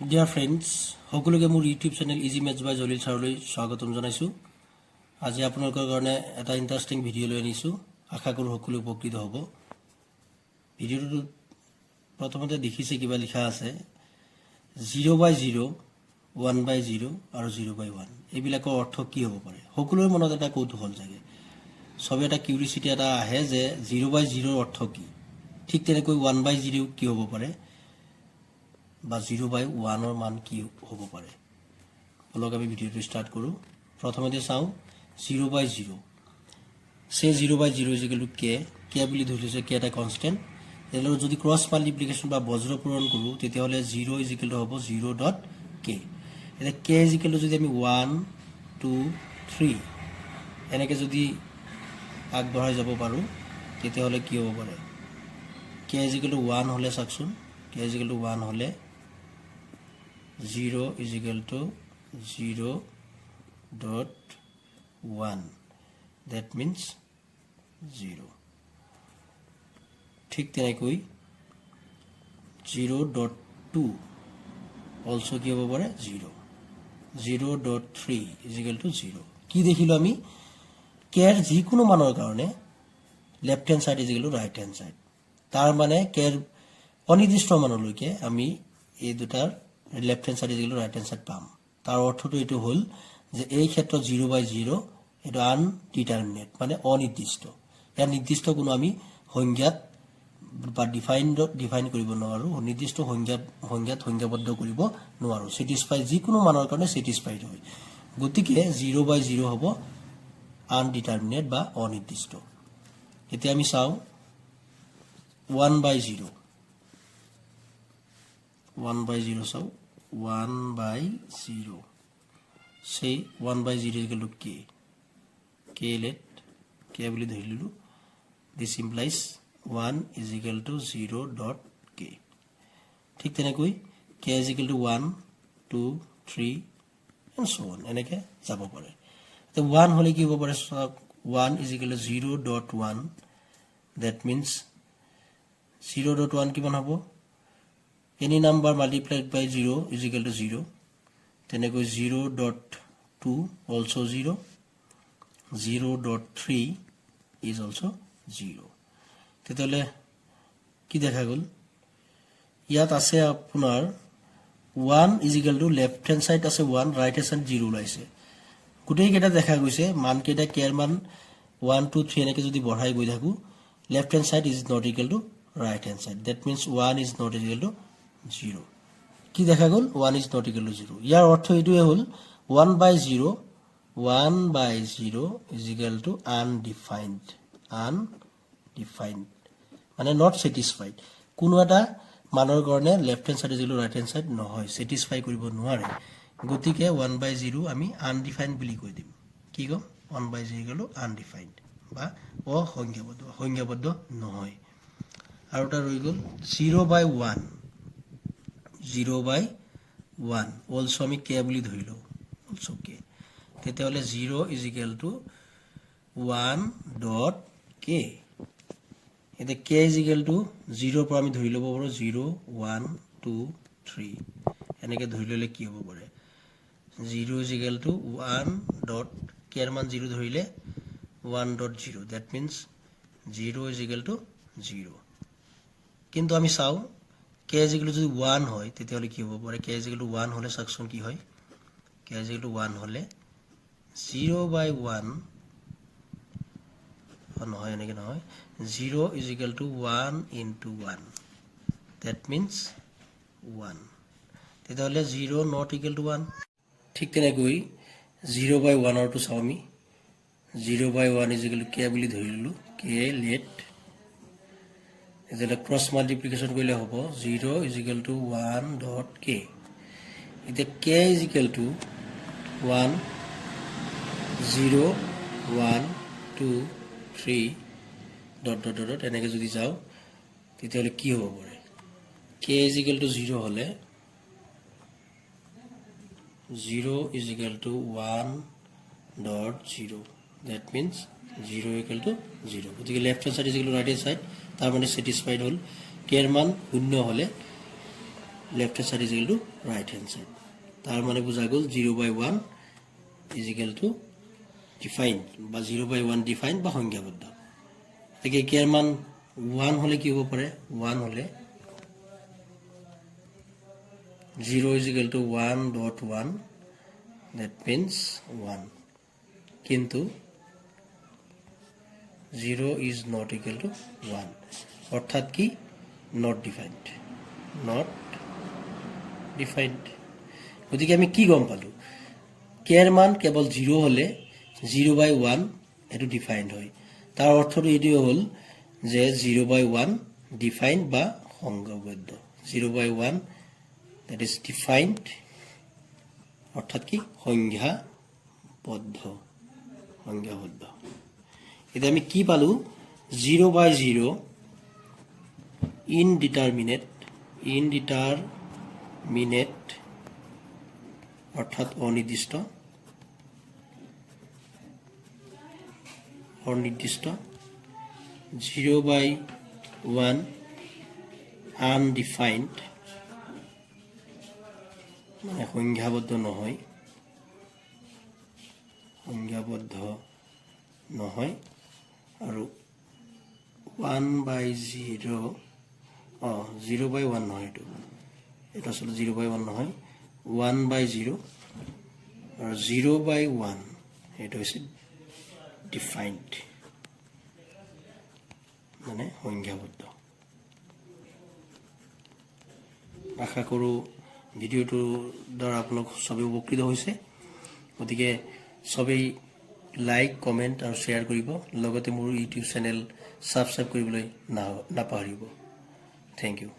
Dear friends, সকলোকে মোৰ YouTube channel easy maths বাই জলিল ছাৰলৈ স্বাগতম জনাইছোঁ। আজি আপোনালোকৰ কাৰণে এটা ইণ্টাৰেষ্টিং ভিডিঅ' লৈ আনিছোঁ। আশা কৰোঁ সকলো উপকৃত হ'ব। ভিডিঅ'টো প্ৰথমতে দেখিছে কিবা লিখা আছে 0/0, 1/0 আৰু 0/1। এইবিলাকৰ অৰ্থ কি হ'ব পাৰে? সকলোৰে মনত এটা কৌতূহল জাগে। সবে এটা কিউৰিচিটি এটা আহে যে 0/0 অৰ্থ কি? ঠিক তেনেকৈ 1/0 কি হ'ব পাৰে? বা 0/1 মান কি হ'ব পাৰে? বলক আমি ভিডিঅ'টো ষ্টাৰ্ট কৰোঁ। প্ৰথমতে চাওঁ 0/0। সে 0/0 ইজিকেল টু কে বুলি ধৰি লৈছে কে এটা কনষ্টেণ্ট। ইয়াৰ যদি ক্ৰছ মাল্টিপ্লিকেশ্যন বা বজ্ৰ পূৰণ কৰোঁ তেতিয়াহ'লে 0 ইজিকেল টু হ'ব 0.k। এতিয়া কে ইজিকেল টু যদি আমি 1, 2, 3 এনেকৈ যদি আগবঢ়াই যাব পাৰোঁ তেতিয়াহ'লে কি হ'ব পাৰে? কে ইজিকেল টু 1 হ'লে চাওকচোন, কে ইজিকেল টু 1 হ'লে 0 is equal to 0.1. That means 0. ঠিক তেনেকৈ 0.2 also কি হ'ব পাৰে? 0. 0.3 is equal to 0. কি দেখিলোঁ আমি? কেৰ যিকোনো মানৰ কাৰণে left hand side is equal to right hand side. তাৰ মানে কেৰ অনিৰ্দিষ্ট মানলৈকে আমি এই দুটাৰ left hand side is equal to right hand side পাম। তাৰ অৰ্থটো এইটো হ'ল যে এই ক্ষেত্ৰত 0/0 এইটো আনডিটাৰমিনেট, মানে অনিৰ্দিষ্ট। ইয়াৰ নিৰ্দিষ্ট কোনো আমি সংজ্ঞাত বা ডিফাইন কৰিব নোৱাৰোঁ, নিৰ্দিষ্ট সংজ্ঞাবদ্ধ কৰিব নোৱাৰোঁ। ছেটিছফাই যিকোনো মানৰ কাৰণে ছেটিছফাইড হয়। গতিকে 0/0 হ'ব আনডিটাৰমিনেট বা অনিৰ্দিষ্ট। এতিয়া আমি চাওঁ 1/0। 1/0 চাওঁ 1/0 say 1/0 equal to k let k বুলি ধৰি ললোঁ। this implies 1 is equal to 0.k। ঠিক তেনেকৈ k is equal to 1, 2, 3 and so on এনেকৈ যাব পাৰে। তো 1 হ'লে কি হ'ব পাৰে? 1 is equal to 0.1। that means 0.1 কিমান হ'ব? any number multiplied by 0 is equal to 0. তেনেকৈ 0.2 also 0. 0.3 is also 0. তেতিয়াহ'লে কি দেখা গ'ল? ইয়াত আছে আপোনাৰ 1 is equal to left hand side আছে 1, ৰাইট হেণ্ড ছাইড 0 ওলাইছে। গোটেইকেইটা দেখা গৈছে মানকেইটা কেৰ মান 1, 2, 3 এনেকৈ যদি বঢ়াই গৈ থাকোঁ left hand side is not equal to right hand side. That means 1 is not equal to 0। কি দেখা গ'ল? 1 ইজ নট ইকুৱেল টু 0। ইয়াৰ অৰ্থ এইটোৱে হ'ল 1/0 ইজ ইকুৱেল টু আনডিফাইণ্ড মানে নট ছেটিছফাইড। কোনো এটা মানৰ কাৰণে left hand side is equal to right hand side নহয়, ছেটিছফাই কৰিব নোৱাৰে। গতিকে 1/0 আমি আনডিফাইণ্ড বুলি কৈ দিম। কি ক'ম? 1/0 ইকুৱেল টু আনডিফাইণ্ড বা সংজ্ঞাবদ্ধ নহয়। আৰু এটা ৰৈ গ'ল 0/1। 0/1 অলছ' আমি কে বুলি ধৰি লওঁ, অলছ' কে। তেতিয়াহ'লে 0 ইজ ইকুৱেল টু 1.k। এতিয়া কে ইজ ইকুৱেল টু 0ৰ পৰা আমি ধৰি ল'ব পাৰোঁ 0, 1, 2, 3 এনেকৈ ধৰি ল'লে কি হ'ব পাৰে? 0 ইজ ইকুৱেল টু 1.k ৰ মান 0 ধৰিলে 1.0। That means 0 is equal to 0। কিন্তু আমি চাওঁ কে ইজ ইকুৱেল টু যদি 1 হয় তেতিয়াহ'লে কি হ'ব পাৰে? কে ইজ ইকুৱেল টু 1 হ'লে চাওকচোন কি হয়? কে ইজ ইকুৱেল টু 1 হ'লে 0/1 নহয়, এনেকৈ নহয়, 0 is equal to 1 into 1। That means 1। তেতিয়াহ'লে 0 নট ইকুৱেল টু 1। ঠিক তেনেকৈ 0/1ৰটো চাওঁ আমি। 0/1 ইজ ইকুৱেল টু কে বুলি ধৰি ল'লোঁ, কে লেট। তেতিয়াহ'লে ক্ৰছ মাল্টিপ্লিকেশ্যন কৰিলে হ'ব 0 ইজ ইকুৱেল টু 1.k। এতিয়া কে ইজ ইকুৱেল টু 1, 0, 1, 2, 3 এনেকৈ যদি যাওঁ তেতিয়াহ'লে কি হ'ব পাৰে? কে ইজ ইকুৱেল টু 0 হ'লে 0 is equal to 1.0। That means 0 equal to 0। গতিকে left hand side is equal to right hand side, তাৰ মানে ছেটিছফাইড হ'ল। কেৰ মান 0 হ'লে left hand side is equal to right hand side তার মানে বুঝা গ'ল 0/1 ইজ ইকুয়াল টু ডিফাইন বা 0/1 ডিফাইন বা সংজ্ঞাবদ্ধ গতিকে কে মান 1 হলে কি হ'ব পাৰে 1 হলে 0 is equal to 1.1 that means 1 কিন্তু 0 is not equal to 1 অর্থাৎ কি not defined গতিকে আমি কি গম পালো কে এর মান কেবল 0 হলে 0/1 এটো ডিফাইন্ড হয় তার অর্থটো এটি হল যে 0/1 ডিফাইন্ড বা সংজ্ঞাবদ্ধ 0/1 that is defined অর্থাৎ কি সংজ্ঞাবদ্ধ এটা আমি কি পালো 0/0 indeterminate অর্থাৎ অনির্দিষ্ট 0/1 undefined মানে সংজ্ঞাবদ্ধ নহয় আৰু 1/0 0/1 নহয় এটা আসলে 0/1 নহয় 1/0 আৰু 0/1 এটা হৈছে ডিফাইন্ড মানে সংজ্ঞাবদ্ধ আশা কৰোঁ ভিডিওটোৰ দ্বাৰা আপোনালোক সবেই উপকৃত হৈছে গতিকে সবেই লাইক কমেন্ট আৰু শ্বেয়াৰ কৰিব লগতে মোৰ ইউটিউব চেনেল সাবস্ক্ৰাইব কৰিবলৈ নাপাহৰিব থ্যাংক ইউ